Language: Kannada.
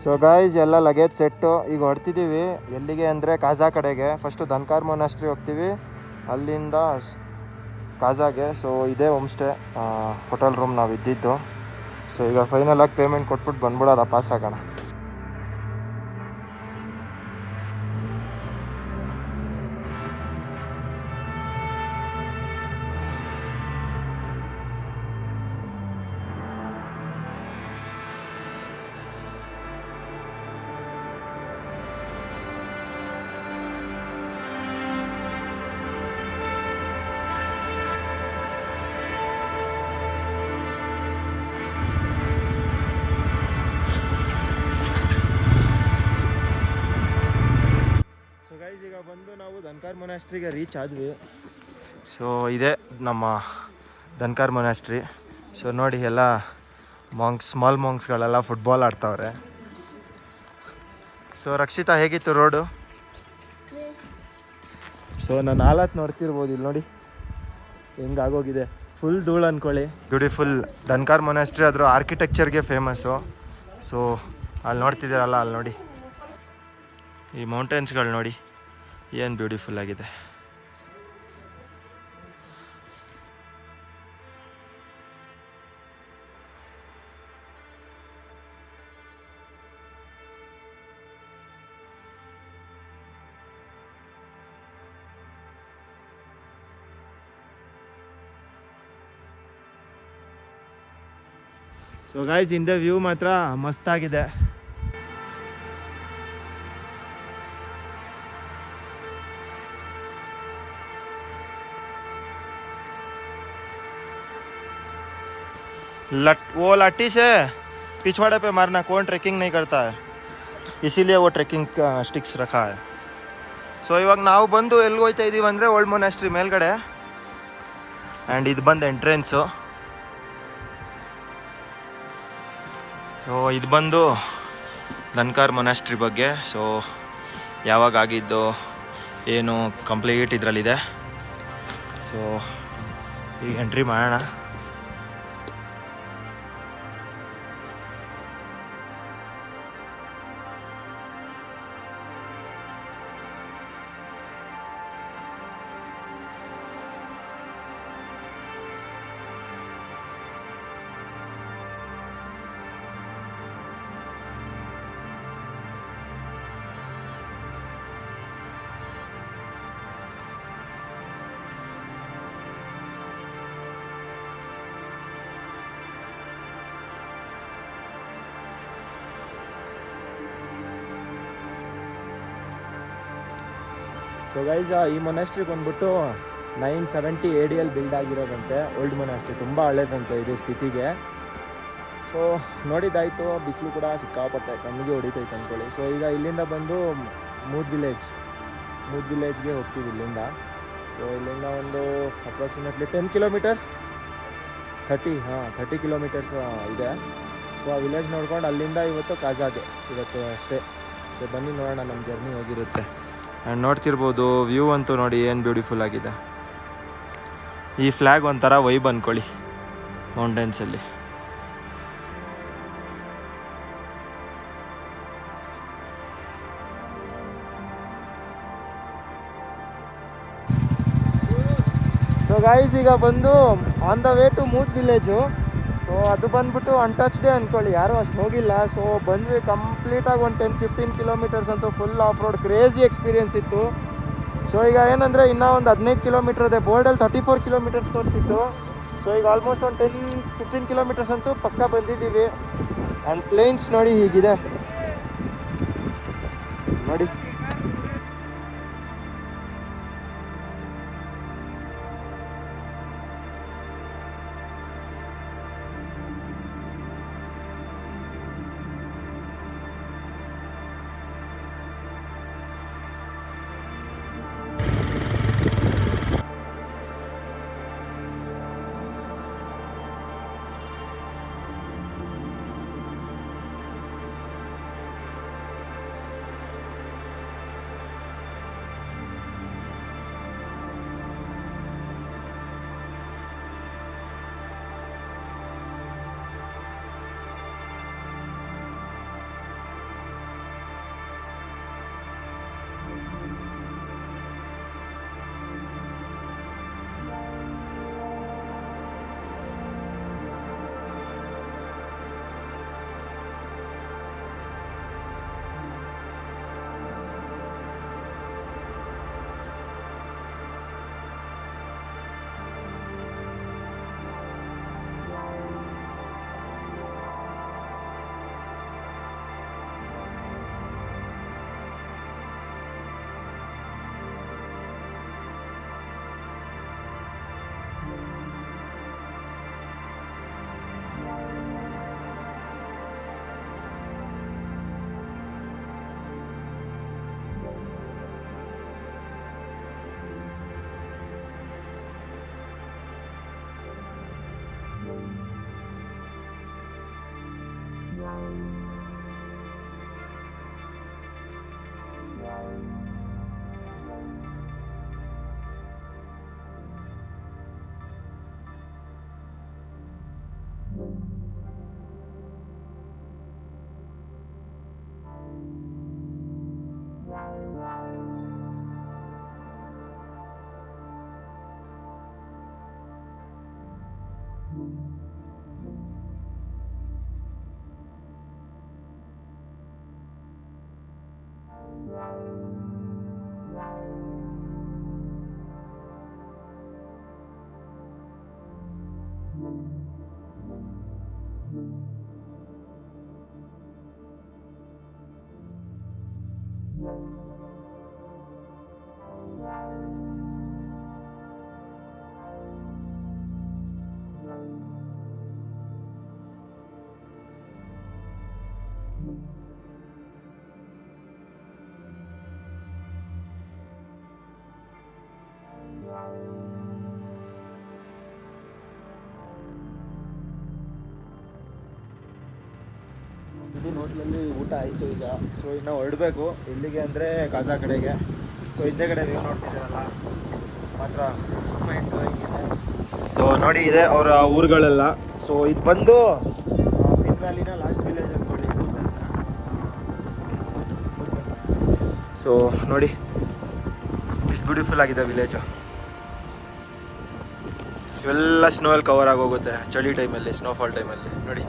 ಸೊ ಗೈಸ್ ಎಲ್ಲ ಲಗೇಜ್ ಸೆಟ್ಟು ಈಗ ಹೊಡ್ತಿದ್ದೀವಿ. ಎಲ್ಲಿಗೆ ಅಂದರೆ ಕಾಜಾ ಕಡೆಗೆ. ಫಸ್ಟು ಧನ್ಕಾರ್ ಮೊನಾಸ್ಟ್ರಿ ಹೋಗ್ತೀವಿ, ಅಲ್ಲಿಂದ ಕಾಜಾಗೆ. ಸೊ ಇದೇ ಹೋಮ್ ಸ್ಟೇ ಹೋಟೆಲ್ ರೂಮ್ ನಾವು ಇದ್ದಿದ್ದು. ಸೊ ಈಗ ಫೈನಲಾಗಿ ಪೇಮೆಂಟ್ ಕೊಟ್ಬಿಟ್ಟು ಬಂದ್ಬಿಡೋದ, ಪಾಸ್ ಆಗೋಣ. ಈಗ ಬಂದು ನಾವು ಧನ್ಕಾರ್ ಮೊನಾಸ್ಟ್ರಿಗೆ ರೀಚ್ ಆದ್ವಿ. ಸೊ ಇದೇ ನಮ್ಮ ಧನ್ಕಾರ್ ಮೊನಾಸ್ಟ್ರಿ. ಸೊ ನೋಡಿ, ಎಲ್ಲ ಸ್ಮಾಲ್ ಮಾಂಕ್ಸ್ಗಳೆಲ್ಲ ಫುಟ್ಬಾಲ್ ಆಡ್ತಾವ್ರೆ. ಸೊ ರಕ್ಷಿತಾ, ಹೇಗಿತ್ತು ರೋಡು? ಸೊ ನಾನು ಹಾಲತ್ ನೋಡ್ತಿರ್ಬೋದು, ಇಲ್ಲಿ ನೋಡಿ ಹೆಂಗಾಗೋಗಿದೆ, ಫುಲ್ ಧೂಳು ಅಂದ್ಕೊಳ್ಳಿ. ಬ್ಯೂಟಿಫುಲ್ ಧನ್ಕಾರ್ ಮೊನಾಸ್ಟ್ರಿ ಅದ್ರ ಆರ್ಕಿಟೆಕ್ಚರ್ಗೆ ಫೇಮಸ್ಸು. ಸೊ ಅಲ್ಲಿ ನೋಡ್ತಿದ್ದೀರಲ್ಲ, ಅಲ್ಲಿ ನೋಡಿ ಈ ಮೌಂಟೇನ್ಸ್ಗಳು ನೋಡಿ ಏನು ಬ್ಯೂಟಿಫುಲ್ ಆಗಿದೆ. ಸೊ ಗೈಸ್, ಹಿಂದೆ ವ್ಯೂ ಮಾತ್ರ ಮಸ್ತಾಗಿದೆ. वो लाठी से पिछवाड़े पे मारना, कौन ट्रेकिंग नहीं करता है, इसीलिए वो ट्रेकिंग स्टिक्स रखा है. ಸೊ ಇವಾಗ ನಾವು ಬಂದು ಎಲ್ಲಿಗೆ ಹೋಗ್ತಾ ಇದ್ದೀವಿ ಅಂದರೆ ಓಲ್ಡ್ ಮೊನಾಸ್ಟ್ರಿ ಮೇಲ್ಗಡೆ. ಆ್ಯಂಡ್ ಇದು ಬಂದು ಎಂಟ್ರೆನ್ಸು. ಸೊ ಇದು ಬಂದು ಧನ್ಕಾರ್ ಮೊನಾಸ್ಟ್ರಿ ಬಗ್ಗೆ. ಸೊ ಯಾವಾಗ ಆಗಿದ್ದು ಏನು ಕಂಪ್ಲೀಟ್ ಇದರಲ್ಲಿದೆ. ಸೊ ಈಗ ಎಂಟ್ರಿ ಮಾಡೋಣ. ಸೊ ಗೈಸ್, ಈ ಮೊನಾಸ್ಟ್ರಿ ಬಂದ್ಬಿಟ್ಟು 970 AD ಬಿಲ್ಡ್ ಆಗಿರೋದಂತೆ. ಓಲ್ಡ್ ಮೊನಾಸ್ಟ್ರಿ ತುಂಬ ಹಳೇದಂತೆ ಇದು ಸ್ಪಿತಿಗೆ. ಸೊ ನೋಡಿದ್ದಾಯಿತು, ಬಿಸಿಲು ಕೂಡ ಸಿಕ್ಕಾಪಟ್ಟೆ ಕಣ್ಣಿಗೆ ಹೊಡಿತೈತೆ ಅಂದ್ಕೊಳ್ಳಿ. ಸೊ ಈಗ ಇಲ್ಲಿಂದ ಬಂದು ಮೂದ್ ವಿಲೇಜ್ಗೆ ಹೋಗ್ತೀವಿ ಇಲ್ಲಿಂದ. ಸೊ ಇಲ್ಲಿಂದ ಒಂದು ಅಪ್ರಾಕ್ಸಿಮೇಟ್ಲಿ 10 ಕಿಲೋಮೀಟರ್ಸ್ 30 ಕಿಲೋಮೀಟರ್ಸ್ ಇದೆ. ಸೊ ಆ ವಿಲೇಜ್ ನೋಡ್ಕೊಂಡು ಅಲ್ಲಿಂದ ಇವತ್ತು ಕಾಜಾಗೆ ಇವತ್ತು ಅಷ್ಟೇ. ಸೊ ಬನ್ನಿ ನೋಡೋಣ ನಮ್ಮ ಜರ್ನಿ ಹೇಗಿರುತ್ತೆ. ಆ್ಯಂಡ್ ನೋಡ್ತಿರ್ಬೋದು, ವ್ಯೂ ಅಂತೂ ನೋಡಿ ಏನು ಬ್ಯೂಟಿಫುಲ್ ಆಗಿದೆ. ಈ ಫ್ಲ್ಯಾಗ್ ಒಂಥರ ವೈಬ್ ಅಂದ್ಕೊಳ್ಳಿ ಮೌಂಟೇನ್ಸಲ್ಲಿ. ಸೊ ಗೈಸ್, ಈಗ ಬಂದು ಆನ್ ದ ವೇ ಟು ಮೂತ್ ವಿಲೇಜು. ಸೊ ಅದು ಬಂದ್ಬಿಟ್ಟು ಅನ್ಟಚ್ ಡೇ ಅಂದ್ಕೊಳ್ಳಿ, ಯಾರೂ ಅಷ್ಟು ಹೋಗಿಲ್ಲ. ಸೊ ಬಂದ್ವಿ ಕಂಪ್ಲೀಟಾಗಿ ಒಂದು 10-15 ಕಿಲೋಮೀಟರ್ಸ್ ಅಂತೂ full of road crazy experience ಇತ್ತು. ಸೊ ಈಗ ಏನಂದರೆ ಇನ್ನೂ ಒಂದು 15 ಕಿಲೋಮೀಟರ್ ಇದೆ. ಬೋರ್ಡಲ್ಲಿ 34 ಕಿಲೋಮೀಟರ್ಸ್ ತೋರಿಸಿತ್ತು. ಸೊ ಈಗ ಆಲ್ಮೋಸ್ಟ್ ಒಂದು 10-15 ಕಿಲೋಮೀಟರ್ಸ್ ಅಂತೂ ಪಕ್ಕ ಬಂದಿದ್ದೀವಿ. ಆ್ಯಂಡ್ ಪ್ಲೇನ್ಸ್ ನೋಡಿ ಹೀಗಿದೆ ನೋಡಿ. ಇದು ಹೋಟ್ಲಲ್ಲಿ ಊಟ ಆಯಿತು ಈಗ. ಸೊ ಇನ್ನು ಹೊರಡಬೇಕು ಎಲ್ಲಿಗೆ ಅಂದರೆ ಗಾಜಾ ಕಡೆಗೆ. ಸೊ ಹಿಂದೆ ಕಡೆ ನೀವು ನೋಡ್ತಿದ್ದೀರಲ್ಲ ಮಾತ್ರ ಸೊ ನೋಡಿ ಇದೆ ಅವರ ಊರುಗಳೆಲ್ಲ. ಸೊ ಇದು ಬಂದು ಪಿನ್ ವ್ಯಾಲಿನ ಲಾಸ್ಟ್ ವಿಲೇಜ್ ಅಂದ್ಕೊಳ್ಳಿ. ಸೊ ನೋಡಿ ಎಷ್ಟು ಬ್ಯೂಟಿಫುಲ್ ಆಗಿದೆ ವಿಲೇಜು. ಇವೆಲ್ಲ ಸ್ನೋವಲ್ಲಿ ಕವರ್ ಆಗೋಗುತ್ತೆ ಚಳಿ ಟೈಮಲ್ಲಿ, ಸ್ನೋಫಾಲ್ ಟೈಮಲ್ಲಿ ನೋಡಿ.